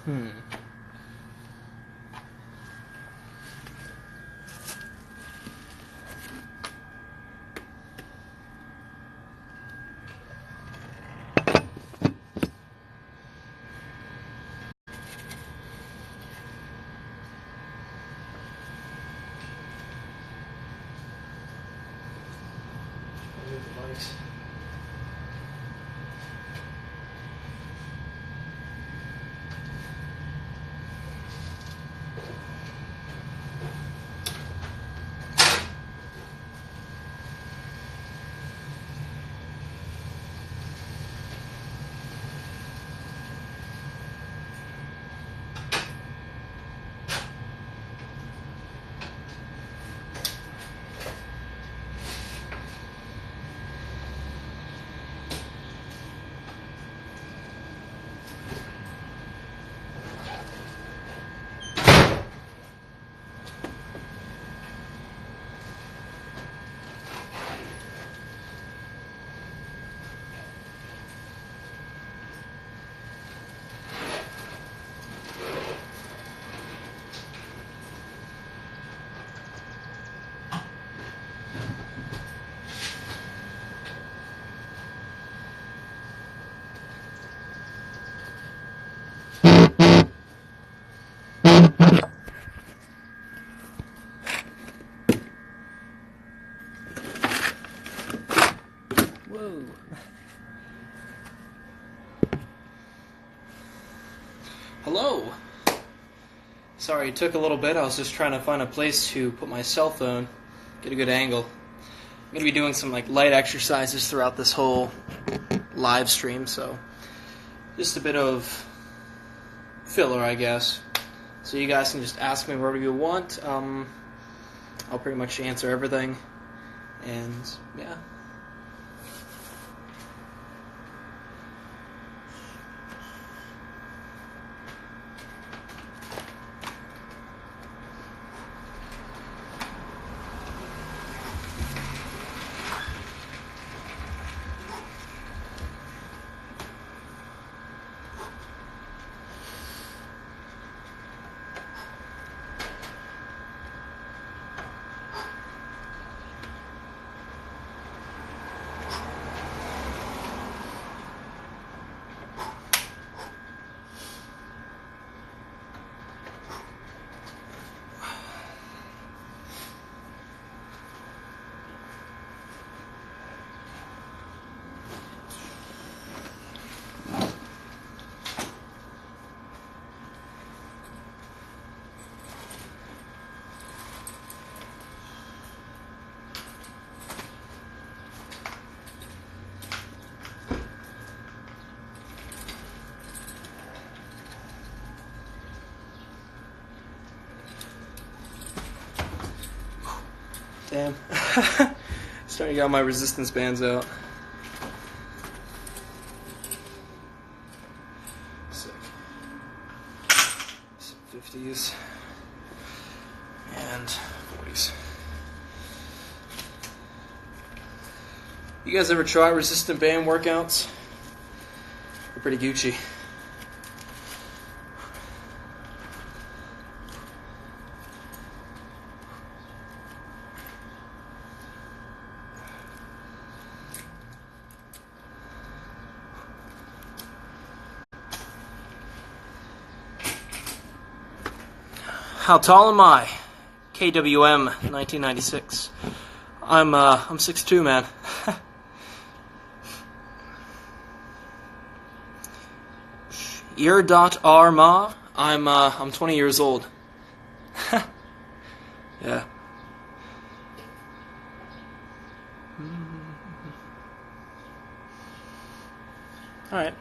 Hmm. Whoa. Hello. Sorry, it took a little bit. I was just trying to find a place to put my cell phone, get a good angle. I'm going to be doing some light exercises throughout this whole live stream, so just a bit of filler, I guess. So you guys can just ask me whatever you want. I'll pretty much answer everything, and yeah. Damn. Starting to get my resistance bands out. Sick. Some 50s and 40s. You guys ever try resistant band workouts? They're pretty Gucci. How tall am I? KWM 1996. I'm 6'2", man. Ear.rma. I'm 20 years old. Yeah. All right.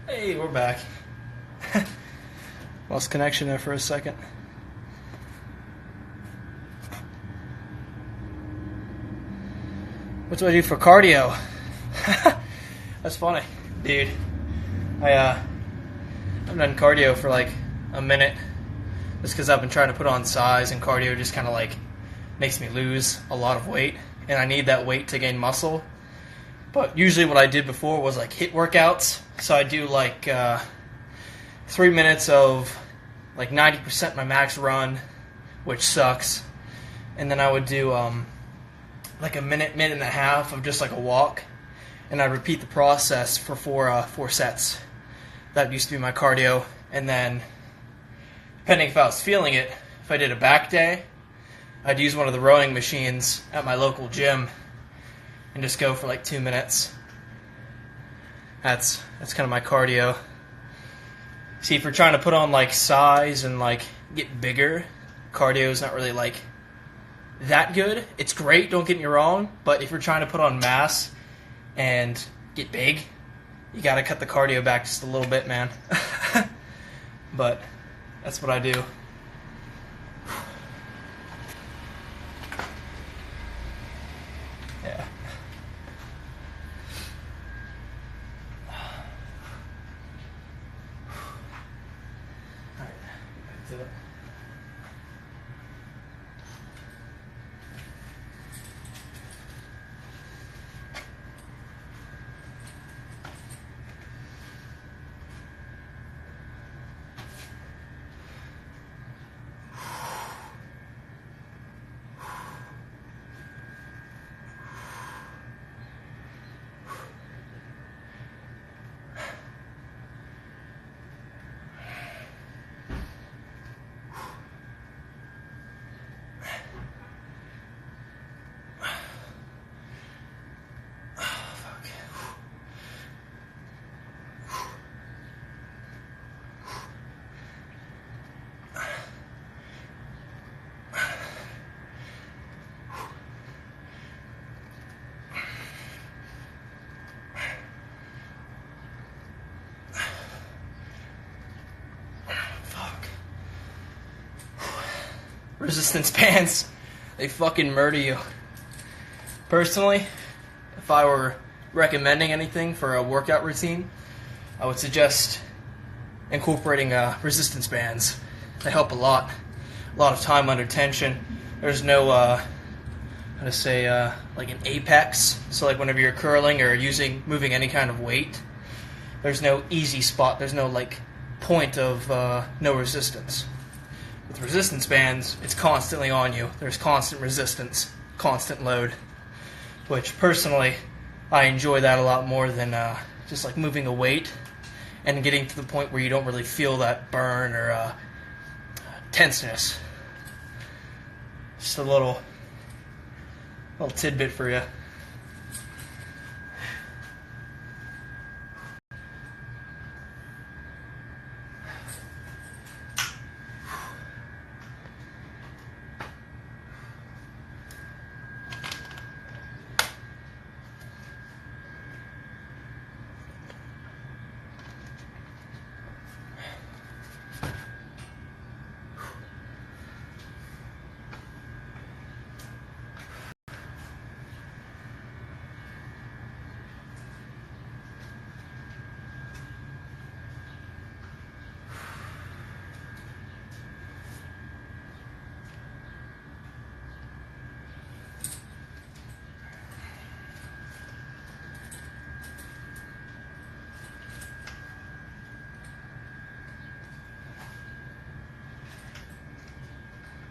Hey, we're back. Lost connection there for a second. What do I do for cardio? That's funny, dude. I've done cardio for like a minute just because I've been trying to put on size, and cardio just kind of like makes me lose a lot of weight, and I need that weight to gain muscle. But usually what I did before was like HIIT workouts. So I do like 3 minutes of like 90% my max run, which sucks. And then I would do like a minute and a half of just like a walk. And I'd repeat the process for four sets. That used to be my cardio. And then, depending if I was feeling it, if I did a back day, I'd use one of the rowing machines at my local gym and just go for like 2 minutes. That's kind of my cardio. See, if you're trying to put on like size and like get bigger, cardio is not really like that good. It's great, don't get me wrong, but if you're trying to put on mass and get big, you gotta cut the cardio back just a little bit, man. But that's what I do. Yeah. Alright, back to it. Resistance bands, they fucking murder you. Personally, if I were recommending anything for a workout routine, I would suggest incorporating resistance bands. They help a lot of time under tension. There's no, like an apex. So like whenever you're curling or moving any kind of weight, there's no easy spot. There's no like point of no resistance. With resistance bands, it's constantly on you. There's constant resistance, constant load, which personally, I enjoy that a lot more than just like moving a weight and getting to the point where you don't really feel that burn or tenseness. Just a little tidbit for you.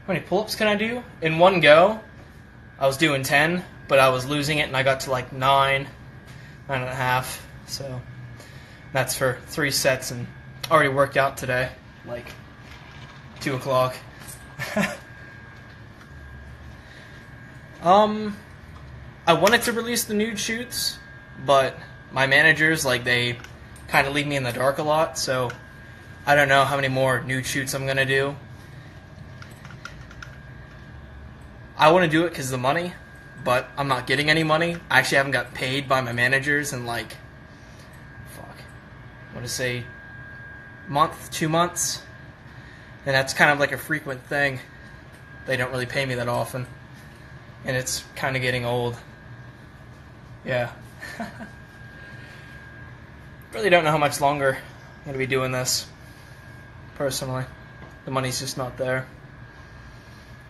How many pull-ups can I do? In one go, I was doing 10, but I was losing it, and I got to like 9.5. So that's for 3 sets, and already worked out today, like 2 o'clock. I wanted to release the nude shoots, but my managers, like, they kind of leave me in the dark a lot, so I don't know how many more nude shoots I'm going to do. I want to do it because of the money, but I'm not getting any money. I actually haven't got paid by my managers in like, want to say, month, 2 months. And that's kind of like a frequent thing. They don't really pay me that often. And it's kind of getting old. Yeah. Really don't know how much longer I'm going to be doing this. Personally. The money's just not there.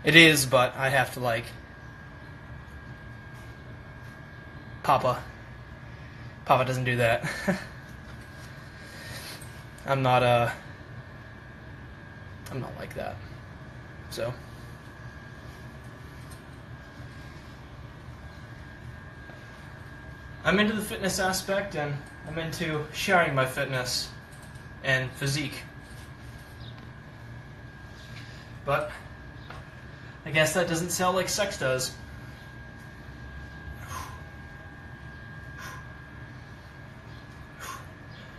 It is, but I have to, like... Papa doesn't do that. I'm not like that. So... I'm into the fitness aspect, and I'm into sharing my fitness and physique. But I guess that doesn't sell like sex does.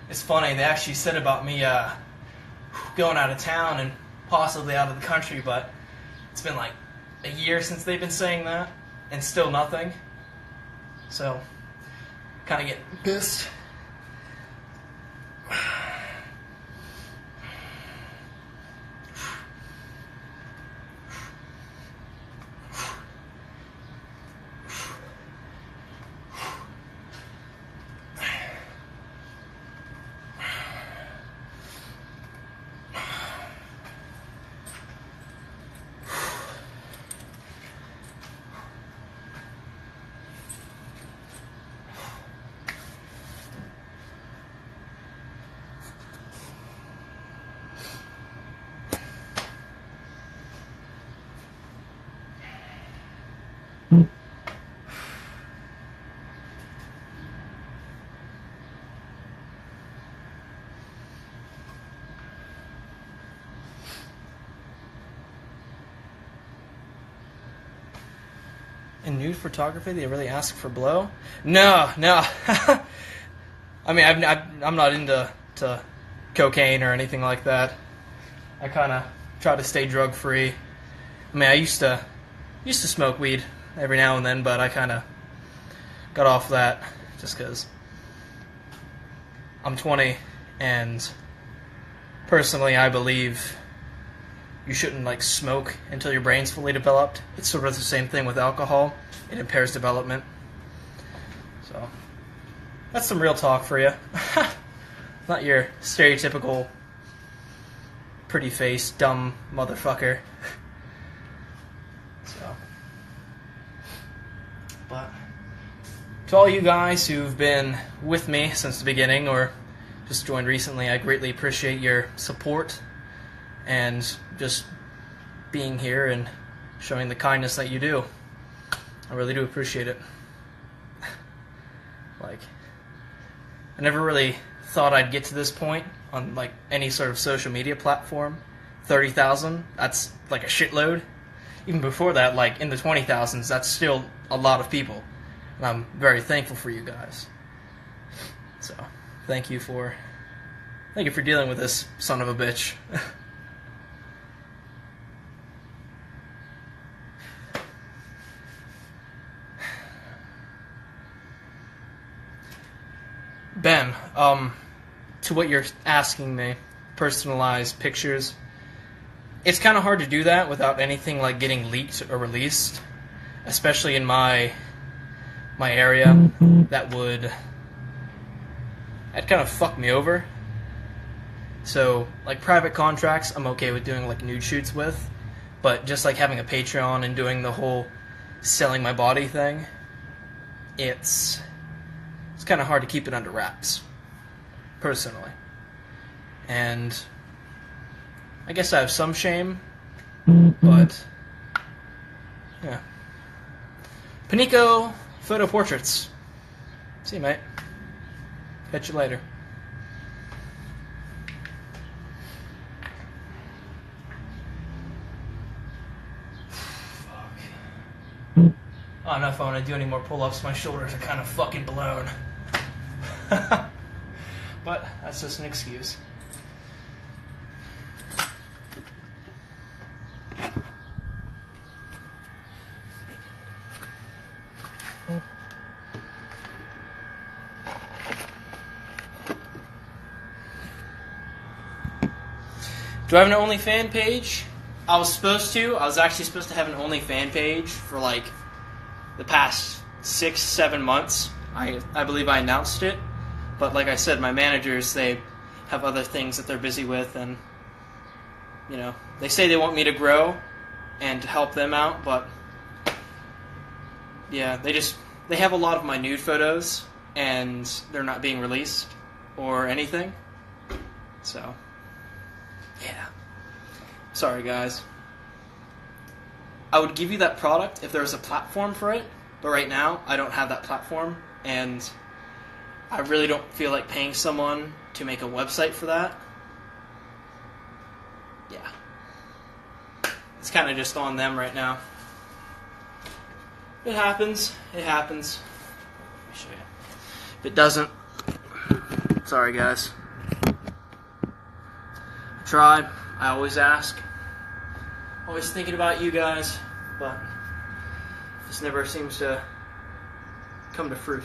It's funny, they actually said about me going out of town and possibly out of the country, but it's been like a year since they've been saying that, and still nothing. So... kind of getting pissed. In nude photography, they really ask for blow? No. I mean, I'm not into cocaine or anything like that. I kind of try to stay drug free. I mean, I used to smoke weed every now and then, but I kind of got off that just because I'm 20, and personally, I believe you shouldn't like smoke until your brain's fully developed. It's sort of the same thing with alcohol. It impairs development. So that's some real talk for you. Not your stereotypical pretty face, dumb motherfucker. So, but to all you guys who've been with me since the beginning or just joined recently, I greatly appreciate your support and just being here and showing the kindness that you do. I really do appreciate it. Like, I never really thought I'd get to this point on like any sort of social media platform. 30,000, that's like a shitload. Even before that, like in the 20,000s, that's still a lot of people. And I'm very thankful for you guys. So, thank you for dealing with this son of a bitch. Ben, to what you're asking me, personalized pictures, it's kind of hard to do that without anything like getting leaked or released, especially in my area. That'd kind of fuck me over. So, like private contracts, I'm okay with doing like nude shoots with, but just like having a Patreon and doing the whole selling my body thing, it's kind of hard to keep it under wraps, personally. And I guess I have some shame, but yeah. Panico Photo Portraits. See you, mate. Catch you later. Fuck. I don't know if I want to do any more pull-ups. My shoulders are kind of fucking blown. But that's just an excuse. Do I have an OnlyFans page? I was supposed to. I was actually supposed to have an OnlyFans page for like the past 6-7 months. I believe I announced it, but like I said, my managers, they have other things that they're busy with, and you know, they say they want me to grow and to help them out, but yeah, they have a lot of my nude photos and they're not being released or anything. So yeah. Sorry guys. I would give you that product if there was a platform for it, but right now I don't have that platform, and I really don't feel like paying someone to make a website for that. Yeah. It's kind of just on them right now. It happens. It happens. Let me show you. If it doesn't, sorry guys. I try. I always ask. Always thinking about you guys, but this never seems to come to fruit.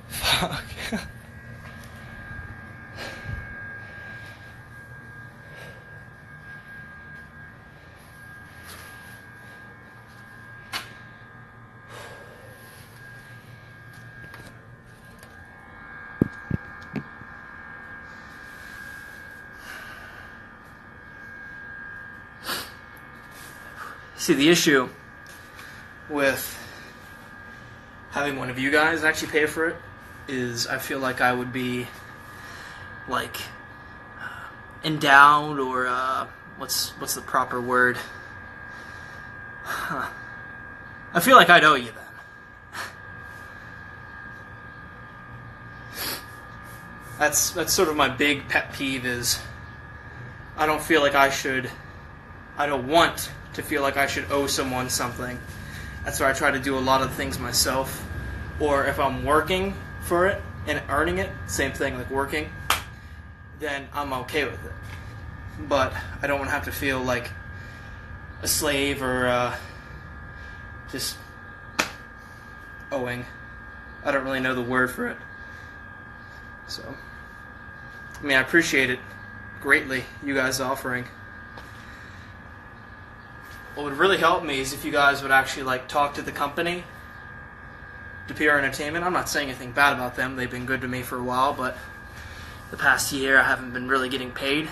Fuck. See, the issue with having one of you guys actually pay for it is I feel like I would be like endowed, or what's the proper word? I feel like I'd owe you then. That's sort of my big pet peeve is I don't feel like I don't want to feel like I should owe someone something. That's why I try to do a lot of things myself. Or if I'm working for it and earning it, same thing, like working, then I'm okay with it. But I don't want to have to feel like a slave or just owing. I don't really know the word for it. So, I mean, I appreciate it greatly, you guys offering. What would really help me is if you guys would actually like talk to the company, to PR Entertainment. I'm not saying anything bad about them. They've been good to me for a while, but the past year I haven't been really getting paid.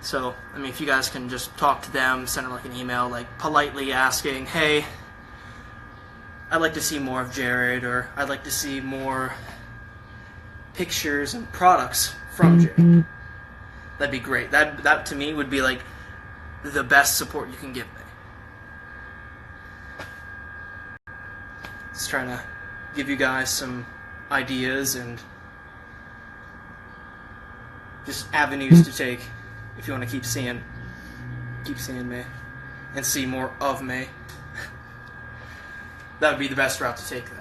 So, I mean, if you guys can just talk to them, send them like an email, like politely asking, hey, I'd like to see more of Jarrod, or I'd like to see more pictures and products from Jarrod. That'd be great. That to me would be like the best support you can give me. Just trying to give you guys some ideas and just avenues to take if you want to keep seeing me and see more of me. That would be the best route to take, though.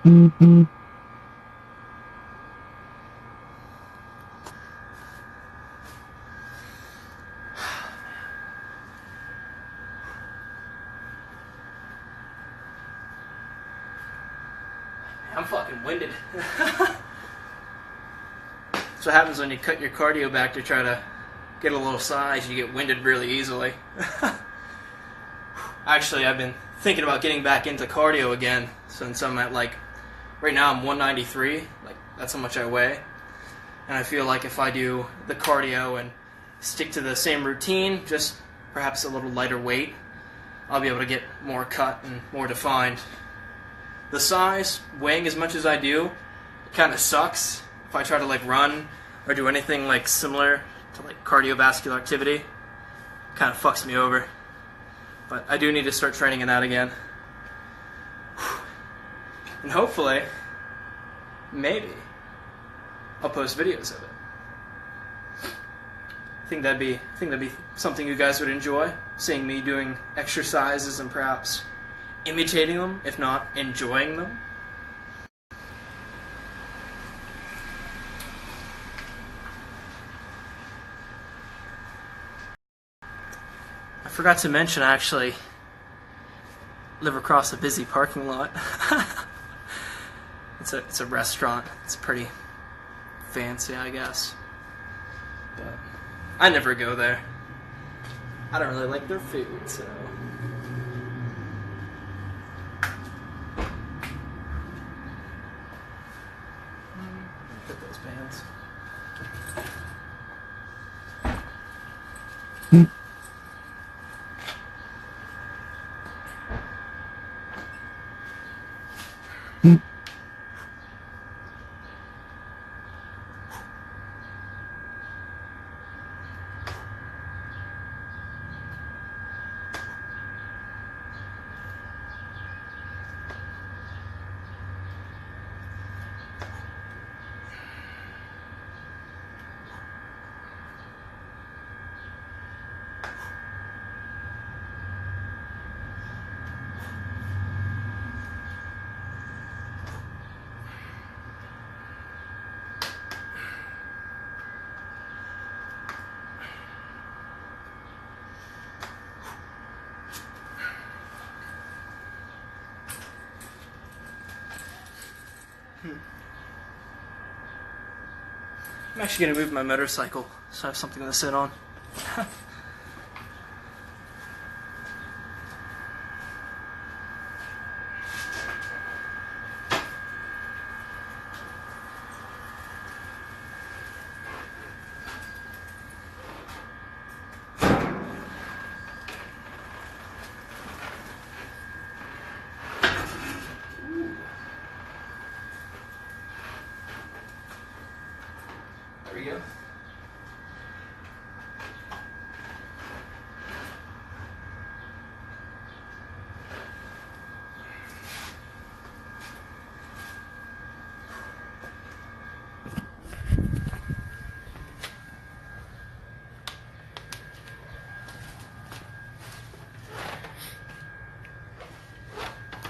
I'm fucking winded. That's what happens when you cut your cardio back to try to get a little size. You get winded really easily. Actually, I've been thinking about getting back into cardio again, since I'm at right now I'm 193, that's how much I weigh. And I feel like if I do the cardio and stick to the same routine, just perhaps a little lighter weight, I'll be able to get more cut and more defined. The size, weighing as much as I do, it kind of sucks. If I try to run or do anything similar to cardiovascular activity, it kind of fucks me over. But I do need to start training in that again. And hopefully, maybe, I'll post videos of it. I think that'd be something you guys would enjoy, seeing me doing exercises and perhaps imitating them, if not enjoying them. I forgot to mention, I actually live across a busy parking lot. It's a restaurant. It's pretty fancy, I guess. But I never go there. I don't really like their food, so... Put those bands. I'm actually going to move my motorcycle so I have something to sit on. There we go.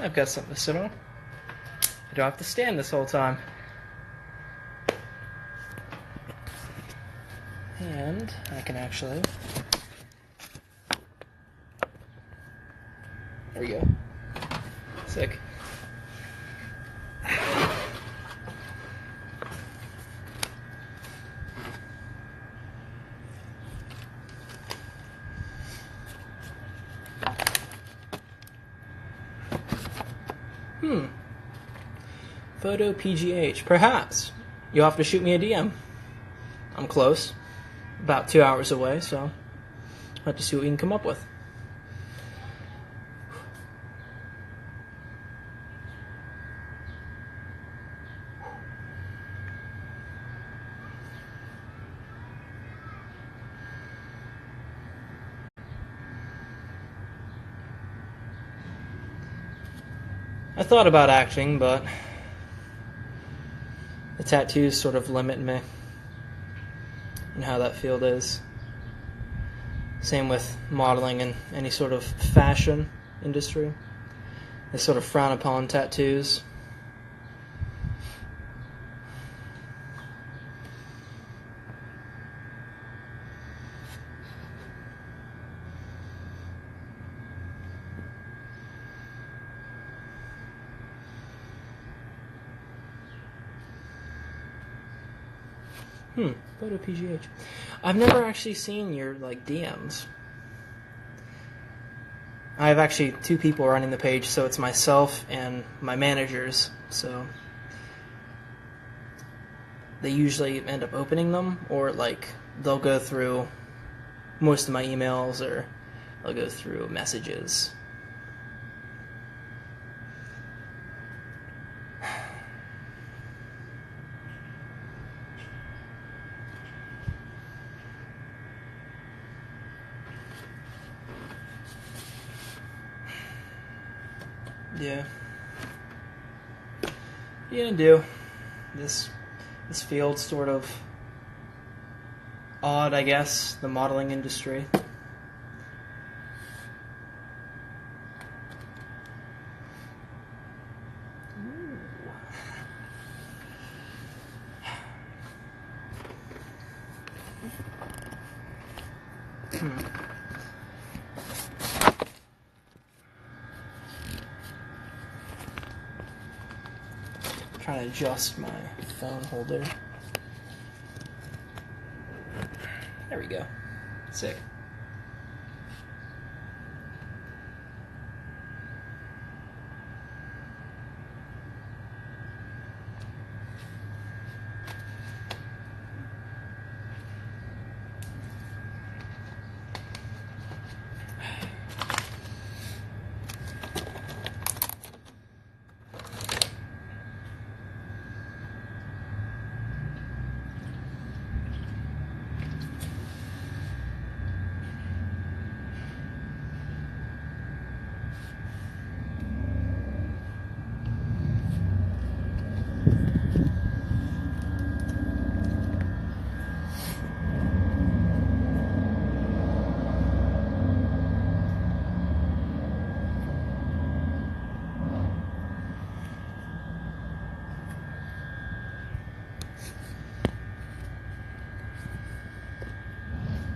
I've got something to sit on. I don't have to stand this whole time. And I can actually... There we go. Sick. Photo PGH. Perhaps. You'll have to shoot me a DM. I'm close. About 2 hours away, so I'll have to see what we can come up with. I thought about acting, but the tattoos sort of limit me and how that field is. Same with modeling and any sort of fashion industry. They sort of frown upon tattoos. Photo PGH. I've never actually seen your, like, DMs. I have actually 2 people running the page, so it's myself and my managers, so they usually end up opening them, or, like, they'll go through most of my emails, or they'll go through messages. Yeah. What are you gonna do? This field's sort of odd, I guess, the modeling industry. Trying to adjust my phone holder. There we go. Sick.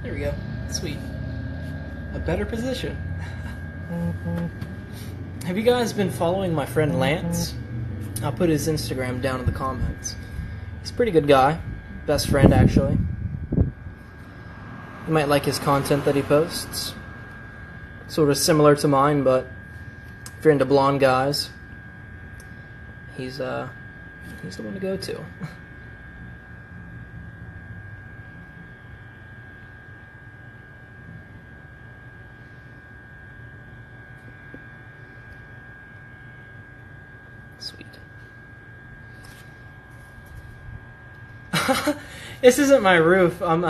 There we go. Sweet. A better position. Have you guys been following my friend Lance? I'll put his Instagram down in the comments. He's a pretty good guy. Best friend, actually. You might like his content that he posts. Sort of similar to mine, but if you're into blonde guys, he's the one to go to. Sweet. This isn't my roof. I'm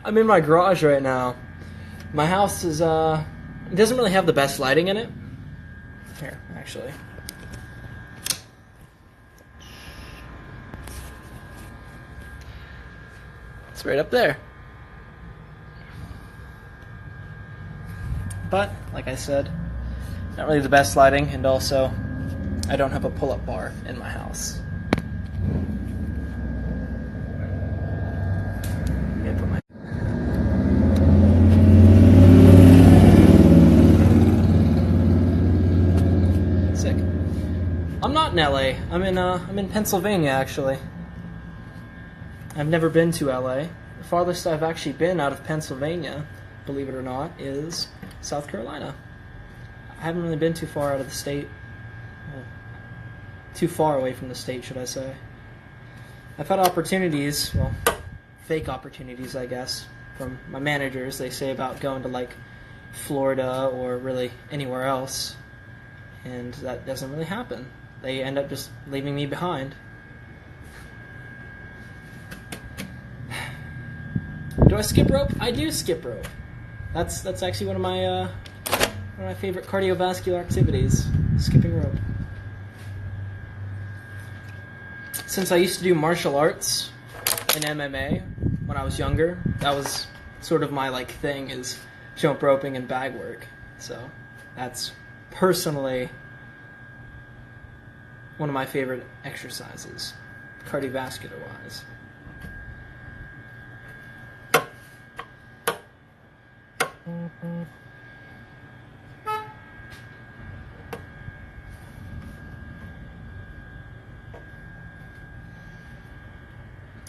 in my garage right now. My house is it doesn't really have the best lighting in it. Here, actually. It's right up there. But, like I said, not really the best lighting, and also I don't have a pull-up bar in my house. Put my sick. I'm not in LA. I'm in Pennsylvania, actually. I've never been to LA. The farthest I've actually been out of Pennsylvania, believe it or not, is South Carolina. I haven't really been too far out of the state. Well, too far away from the state, should I say. I've had opportunities, well, fake opportunities, I guess, from my managers. They say about going to, like, Florida or really anywhere else, and that doesn't really happen. They end up just leaving me behind. Do I skip rope? I do skip rope. That's actually one of my favorite cardiovascular activities, skipping rope. Since I used to do martial arts and MMA when I was younger, that was sort of my like thing, is jump roping and bag work. So that's personally one of my favorite exercises, cardiovascular wise.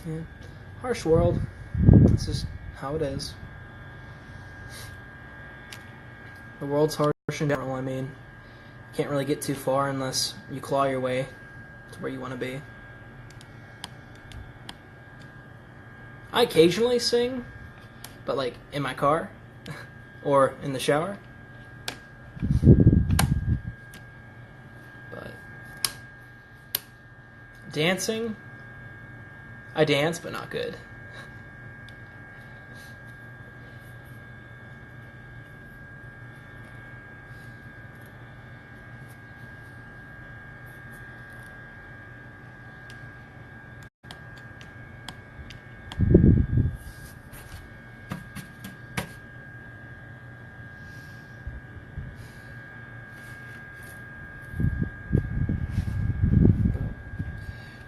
Yeah. Harsh world. It's just how it is. The world's harsh in general. I mean, you can't really get too far unless you claw your way to where you want to be. I occasionally sing, but like in my car or in the shower. But dancing, I dance, but not good.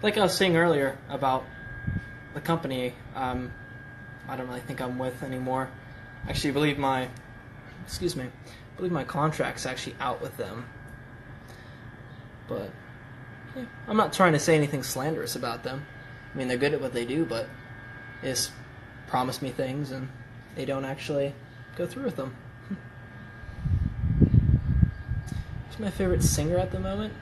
Like I was saying earlier about the company, I don't really think I'm with anymore. Actually, I believe my contract's actually out with them. But yeah, I'm not trying to say anything slanderous about them. I mean, they're good at what they do, but they just promise me things and they don't actually go through with them. Who's my favorite singer at the moment?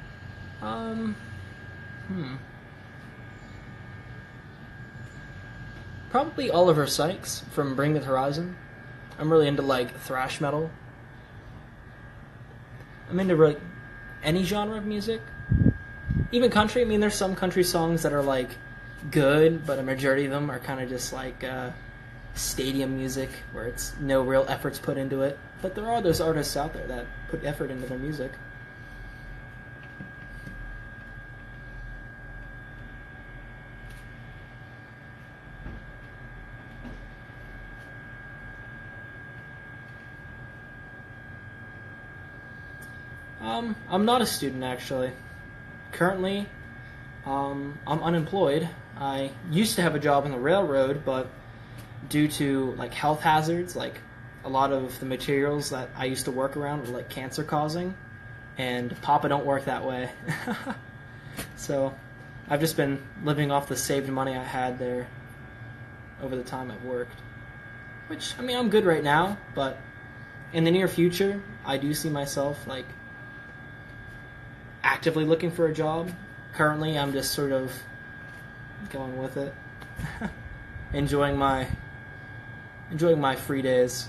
Probably Oliver Sykes from Bring Me the Horizon. I'm really into like thrash metal. I'm into really any genre of music. Even country. I mean, there's some country songs that are like good, but a majority of them are kind of just like stadium music where it's no real efforts put into it. But there are those artists out there that put effort into their music. I'm not a student, actually. Currently, I'm unemployed. I used to have a job on the railroad, but due to like health hazards, like a lot of the materials that I used to work around were like cancer causing, and Papa don't work that way. So I've just been living off the saved money I had there over the time I've worked. Which, I mean, I'm good right now, but in the near future, I do see myself like actively looking for a job. Currently, I'm just sort of going with it, enjoying my free days.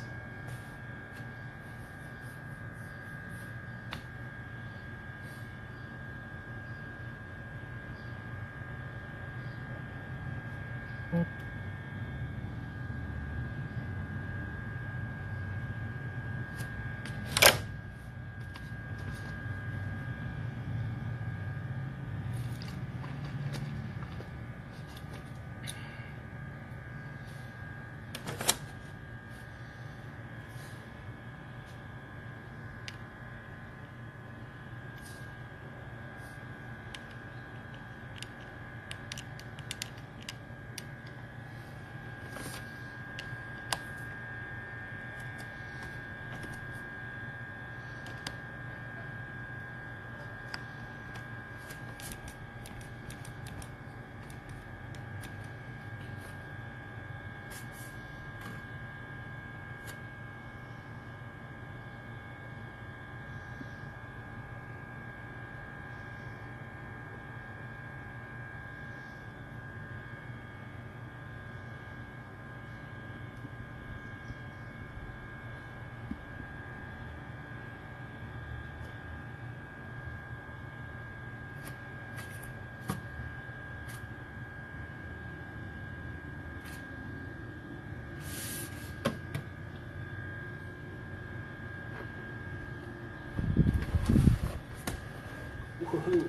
Woohoo.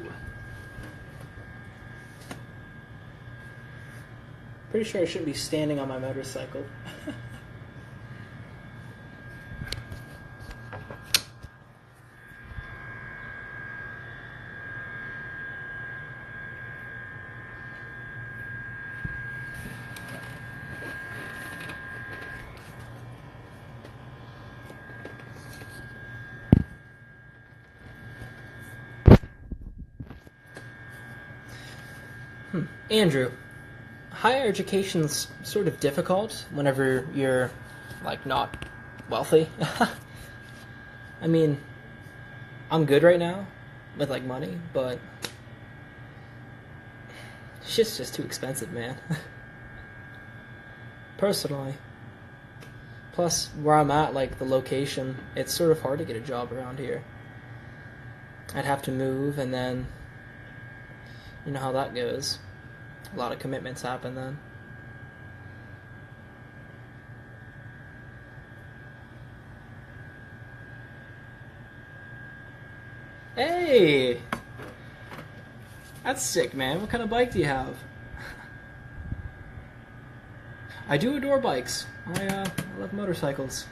Pretty sure I shouldn't be standing on my motorcycle. Andrew, higher education's sort of difficult whenever you're, like, not wealthy. I mean, I'm good right now with, like, money, but shit's just too expensive, man. Personally. Plus, where I'm at, like, the location, it's sort of hard to get a job around here. I'd have to move, and then, you know how that goes. A lot of commitments happen then. Hey! That's sick, man. What kind of bike do you have? I do adore bikes. I love motorcycles.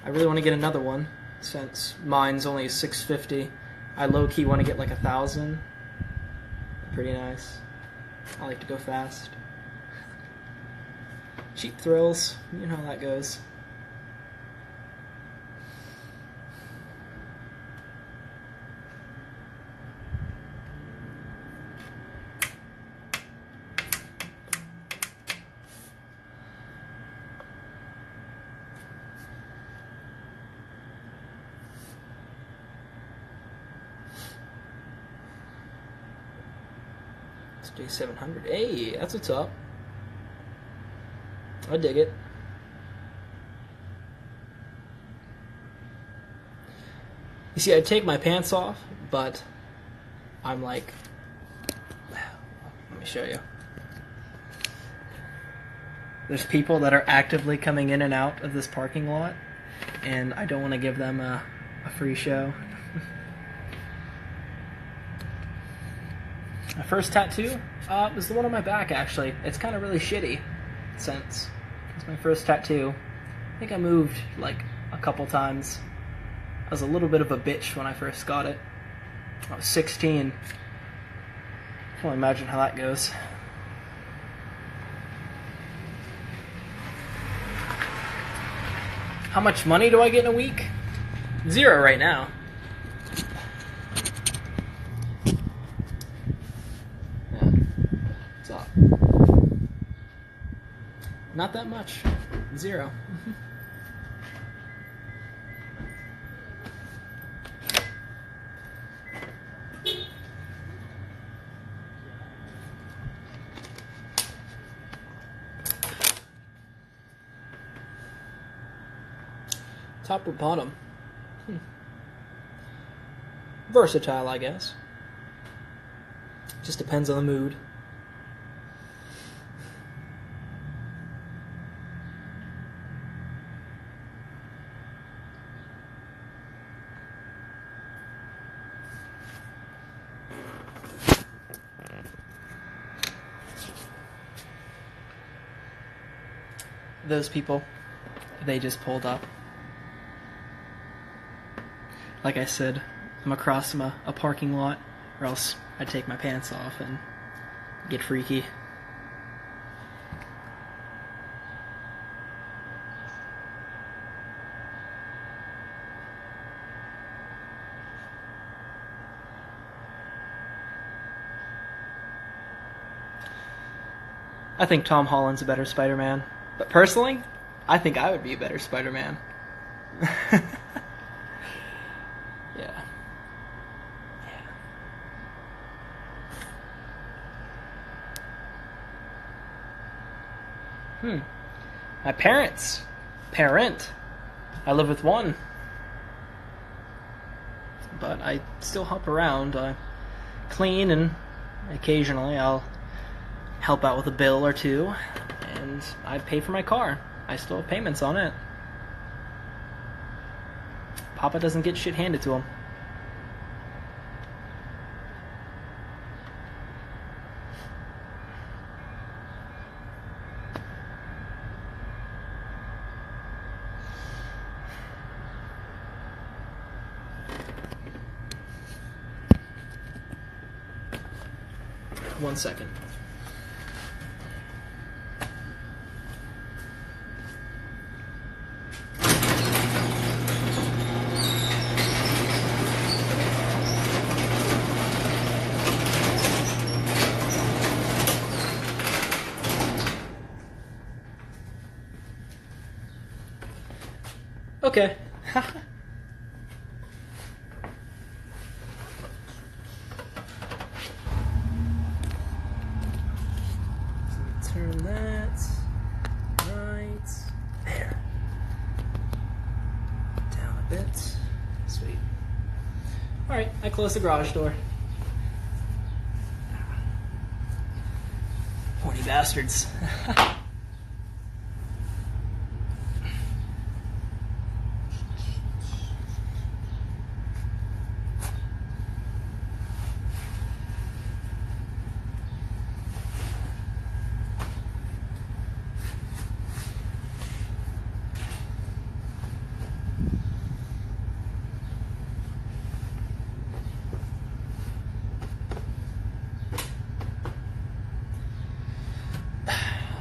I really want to get another one, since mine's only $650. I low-key want to get like 1,000. Pretty nice. I like to go fast. Cheap thrills. You know how that goes. J700. Hey, that's what's up. I dig it. You see, I take my pants off, but I'm like, let me show you. There's people that are actively coming in and out of this parking lot, and I don't want to give them a free show. My first tattoo was the one on my back, actually. It's kind of really shitty since it's my first tattoo. I think I moved like a couple times. I was a little bit of a bitch when I first got it. I was 16. I can't imagine how that goes. How much money do I get in a week? 0 right now. Not that much. 0. Top or bottom? Versatile, I guess. Just depends on the mood. Those people, they just pulled up. Like I said, I'm across from a parking lot, or else I'd take my pants off and get freaky. I think Tom Holland's a better Spider-Man. But personally, I think I would be a better Spider-Man. Yeah. My parents. Parent. I live with one. But I still help around. I clean, and occasionally I'll help out with a bill or two. And I pay for my car. I still have payments on it. Papa doesn't get shit handed to him. One second. Okay. Turn that right there. Down a bit. Sweet. Alright, I close the garage door. Horny bastards.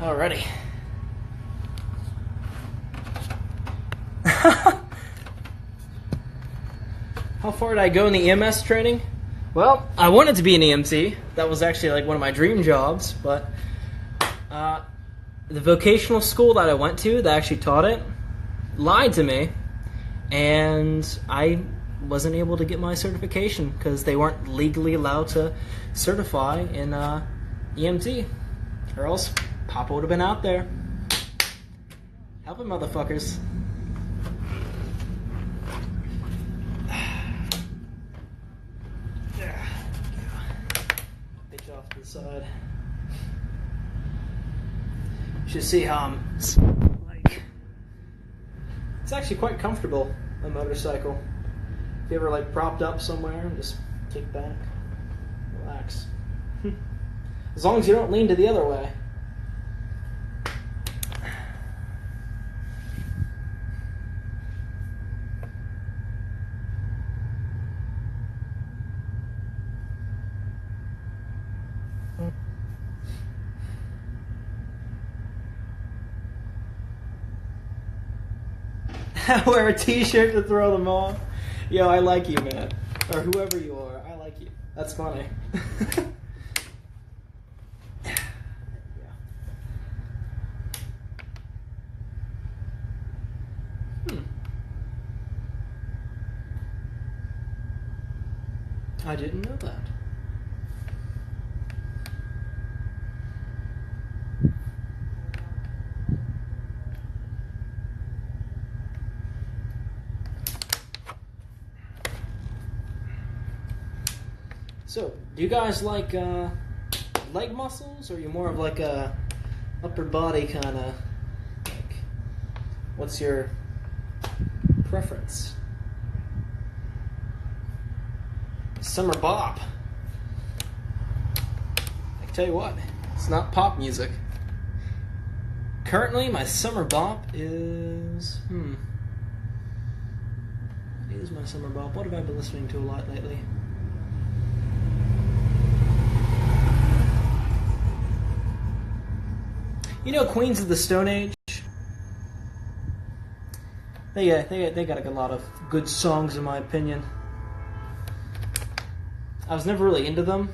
Alrighty. How far did I go in the EMS training? Well, I wanted to be an EMT. That was actually like one of my dream jobs, but the vocational school that I went to that actually taught it lied to me, and I wasn't able to get my certification because they weren't legally allowed to certify in EMT, or else Papa would have been out there helping motherfuckers. Bitch off to the side. You should see how I'm like. It's actually quite comfortable, a motorcycle. If you ever like propped up somewhere and just kick back, relax. As long as you don't lean to the other way. Wear a t-shirt to throw them off. Yo, I like you, man. Or whoever you are, I like you. That's funny. I didn't know that. So, do you guys like leg muscles, or are you more of like a upper body kind of, like, what's your preference? Summer bop. I can tell you what, it's not pop music. Currently, my summer bop is, what is my summer bop? What have I been listening to a lot lately? You know Queens of the Stone Age? They got a lot of good songs in my opinion. I was never really into them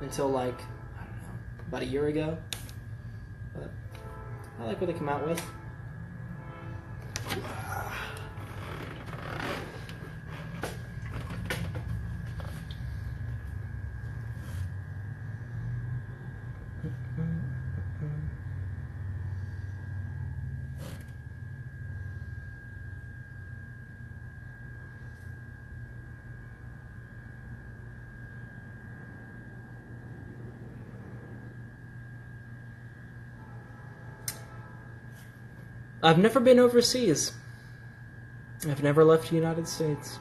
until like, I don't know, about a year ago. But I like what they come out with. I've never been overseas. I've never left the United States.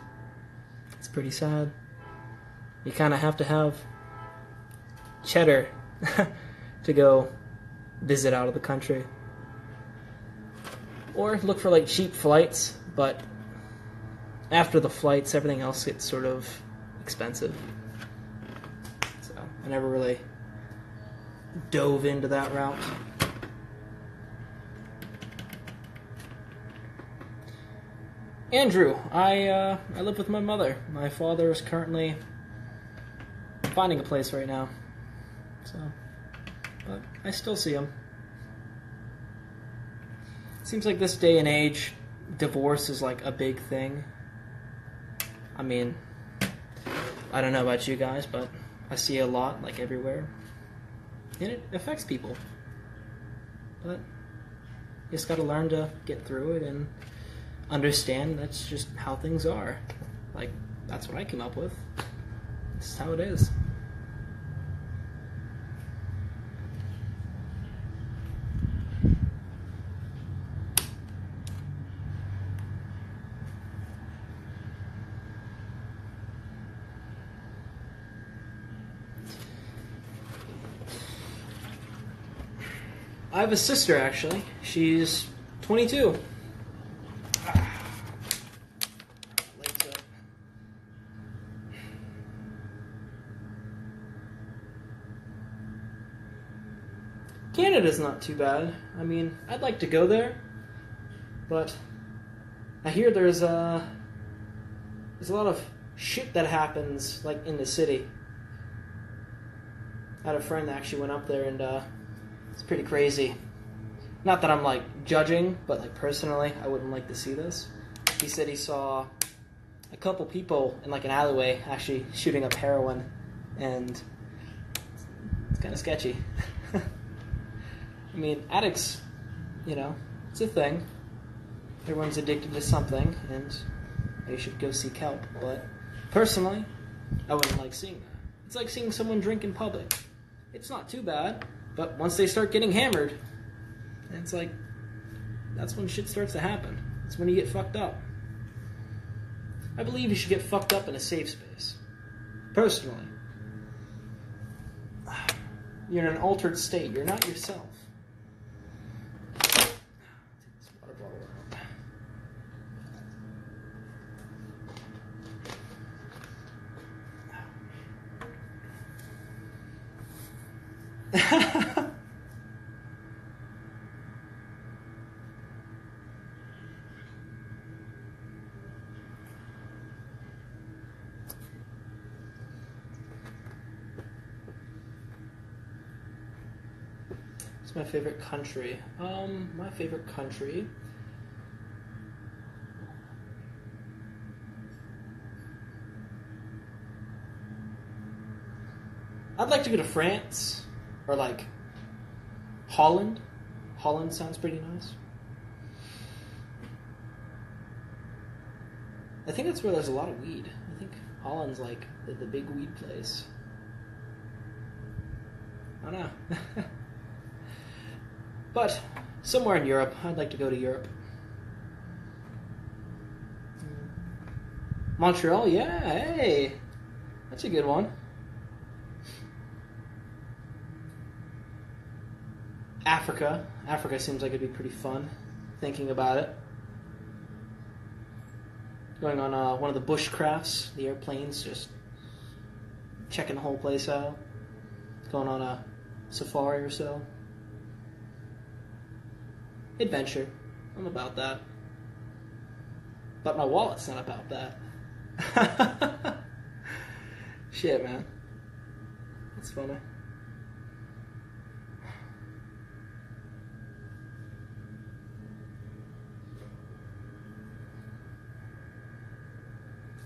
It's pretty sad. You kind of have to have cheddar to go visit out of the country. Or look for like cheap flights, but after the flights, everything else gets sort of expensive. So I never really dove into that route. Andrew, I live with my mother. My father is currently finding a place right now. So, but I still see him. Seems like this day and age, divorce is like a big thing. I mean, I don't know about you guys, but I see a lot, like everywhere. And it affects people. But you just gotta learn to get through it and understand that's just how things are. Like, that's what I came up with. This is how it is. I have a sister, actually. She's 22. Canada's not too bad. I mean, I'd like to go there, but I hear there's a lot of shit that happens, like, in the city. I had a friend that actually went up there, and it's pretty crazy. Not that I'm, like, judging, but, like, personally, I wouldn't like to see this. He said he saw a couple people in, like, an alleyway actually shooting up heroin, and it's kind of sketchy. I mean, addicts, you know, it's a thing. Everyone's addicted to something, and they should go seek help. But personally, I wouldn't like seeing that. It's like seeing someone drink in public. It's not too bad, but once they start getting hammered, it's like, that's when shit starts to happen. It's when you get fucked up. I believe you should get fucked up in a safe space. Personally. You're in an altered state. You're not yourself. What's my favorite country? My favorite country. I'd like to go to France, or like Holland. Holland sounds pretty nice. I think that's where there's a lot of weed. I think Holland's like the big weed place. I don't know. But somewhere in Europe. I'd like to go to Europe. Montreal, yeah, hey. That's a good one. Africa. Africa seems like it'd be pretty fun, thinking about it. Going on one of the bushcrafts, the airplanes, just checking the whole place out. Going on a safari or so. Adventure. I'm about that. But my wallet's not about that. Shit, man. That's funny.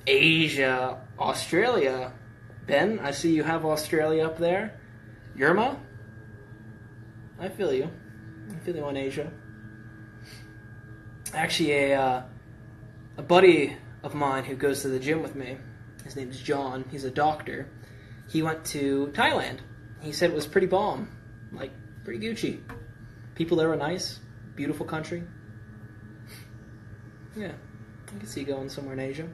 Asia, Australia. Ben, I see you have Australia up there. Yerma? I feel you. I feel you on Asia. Actually, a buddy of mine who goes to the gym with me, his name's John, he's a doctor. He went to Thailand. He said it was pretty bomb. Like, pretty Gucci. People there were nice. Beautiful country. Yeah, I can see you going somewhere in Asia.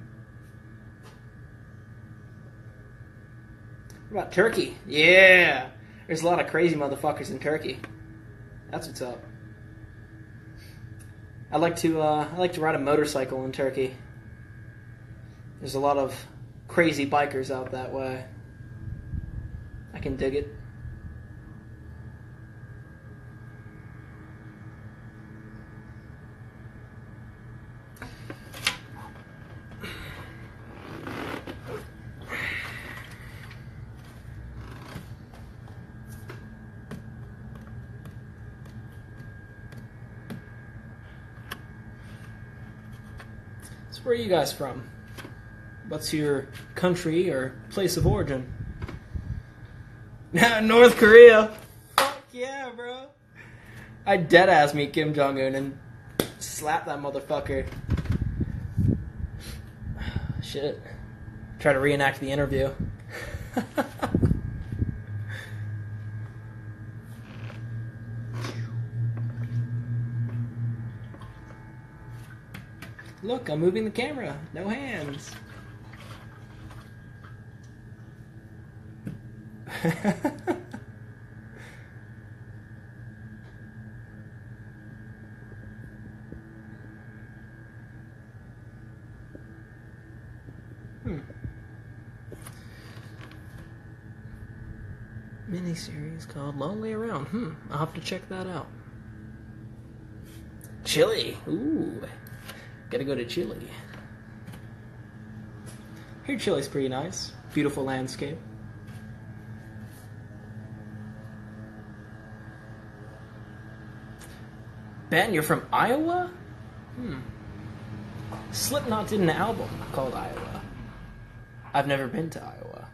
What about Turkey? Yeah! There's a lot of crazy motherfuckers in Turkey. That's what's up. I like to ride a motorcycle in Turkey. There's a lot of crazy bikers out that way. I can dig it. So where are you guys from? What's your country or place of origin? North Korea. Fuck yeah, bro. I'd deadass meet Kim Jong-un and slap that motherfucker. Shit. Try to reenact the interview. Look, I'm moving the camera. No hands. Mini-series called Long Way Around. I'll have to check that out. Chile. Ooh. Gotta go to Chile. Here Chile's pretty nice. Beautiful landscape. Ben, you're from Iowa? Slipknot did an album called Iowa. I've never been to Iowa.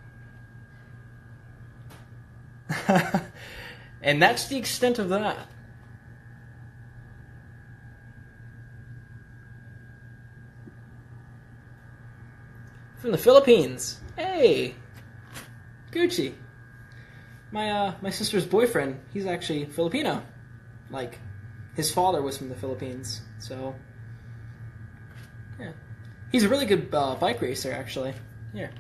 And that's the extent of that. From the Philippines. Hey! Gucci. My sister's boyfriend, he's actually Filipino. Like, his father was from the Philippines, so... yeah. He's a really good bike racer, actually. Here.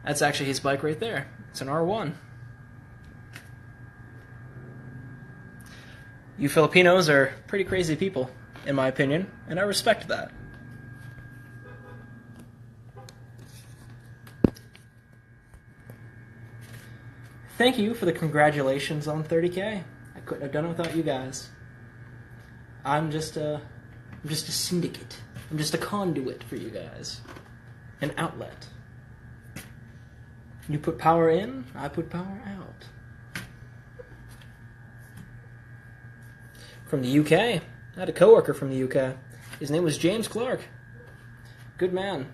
That's actually his bike right there. It's an R1. You Filipinos are pretty crazy people, in my opinion, and I respect that. Thank you for the congratulations on 30K. I couldn't have done it without you guys. I'm just a syndicate. I'm just a conduit for you guys. An outlet. You put power in, I put power out. From the UK. I had a coworker from the UK. His name was James Clark. Good man.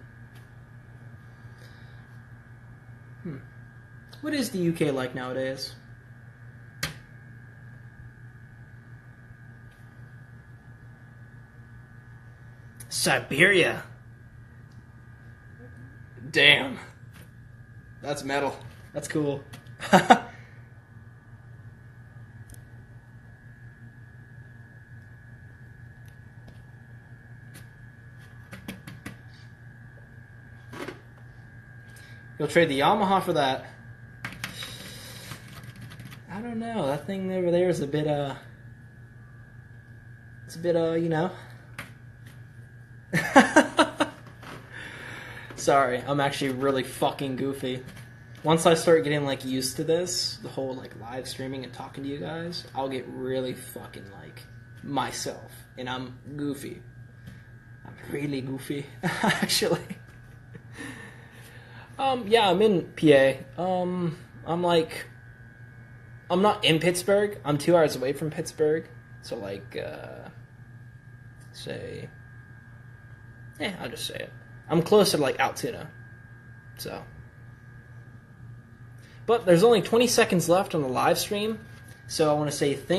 What is the UK like nowadays? Siberia. Damn. That's metal. That's cool. You'll trade the Yamaha for that. I don't know. That thing over there is a bit, it's a bit, you know. Sorry, I'm actually really fucking goofy. Once I start getting, like, used to this, the whole, like, live streaming and talking to you guys, I'll get really fucking, like, myself. And I'm goofy. I'm really goofy, actually. Yeah, I'm in PA. I'm not in Pittsburgh. I'm 2 hours away from Pittsburgh. So, like, I'll just say it. I'm closer to, like, Altoona. So. But there's only 20 seconds left on the live stream. So I want to say thank you.